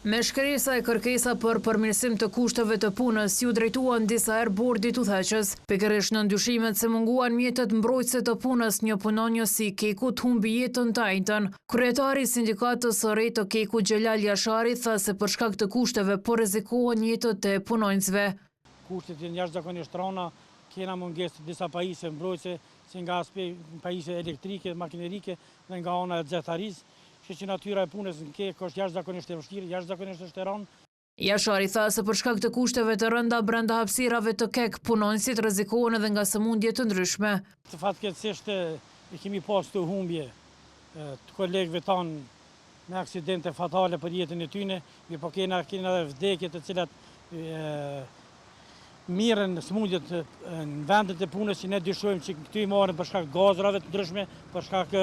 Me shkresa e kërkesa për përmirësim të kushteve të punës, ju drejtuan disa herë bordit udhëheqës. Pikërisht në ndyshimet se munguan mjetet mbrojtëse të punës, një punonjë si Keku humbi jetën të njëjtën. Kryetari i sindikatës së re të Keku, Xhelal Jashari, tha se për shkak të kushteve po rrezikohen jetët e punonjësve. Kushtet janë jashtëzakonisht rënda, kena mungesë disa pajisje mbrojtëse, si nga pajisje elektrike, makinerike dhe nga ana e xhetarisë. Që natyra e punës në Kek është jashtëzakonisht e vështirë, jashtëzakonisht është e rëndë. Jashari tha se për shkak të kushteve të rënda brenda hapësirave të Kek, punonjësit rrezikohen edhe nga sëmundje të ndryshme. Fatkeqësisht i kemi pas të humbje të kolegëve tanë me aksidente fatale për jetën e tyre, po kena edhe vdekje të cilat mirën sëmundjet në vendet e punës që ne dyshojmë që këtu i marrin për shkak gazrave të ndryshme, për shkak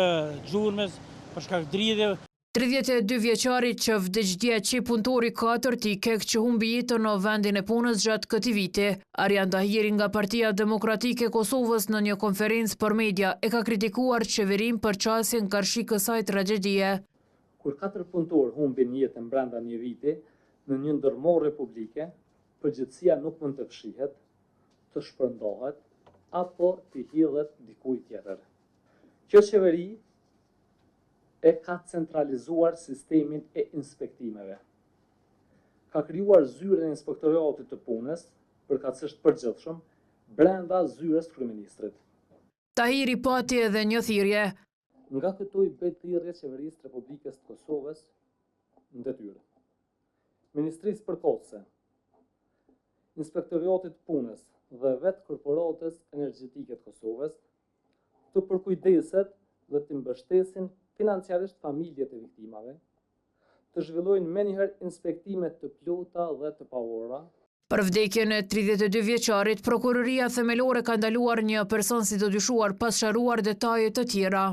xhurmës, për shkak dridhjeve. 32 vjeçari që vdiq dje që punëtori 4 i Kek që humbi jetën në vendin e punës gjatë këtij viti. Arjan Tahiri nga Partia Demokratike e Kosovës në një konferencë për media e ka kritikuar qeverinë për qasjen karshi kësaj tragjedie. Kur 4 punëtorë humbin jetën brenda një viti në një ndërmarrje publike, përgjegjësia nuk mund të fshihet, të shpërndahet apo të hidhet dikujt tjetër. Kjo qeveri e ka centralizuar sistemin e inspektimeve. Ka krijuar zyrën e inspektoratit të punës, përkatësisht përgjithshëm, brenda zyrës kryeministrit. Tahiri pati edhe një thirrje. Nga këtu i bëj thirrje qeverisë të Republikës të Kosovës në detyrë. Ministrisë përkohëse, Inspektoratit të punës dhe vetë Korporatës Energjetike të Kosovës të përkujdeset dhe të mbështesin financiarisht familjet e viktimave, të zhvillojnë menjëherë inspektime të plota dhe të pavora. Për vdekjen e 32 vjeçarit, prokuroria themelore ka ndaluar një person si të dyshuar pas sharuar detaje të tjera.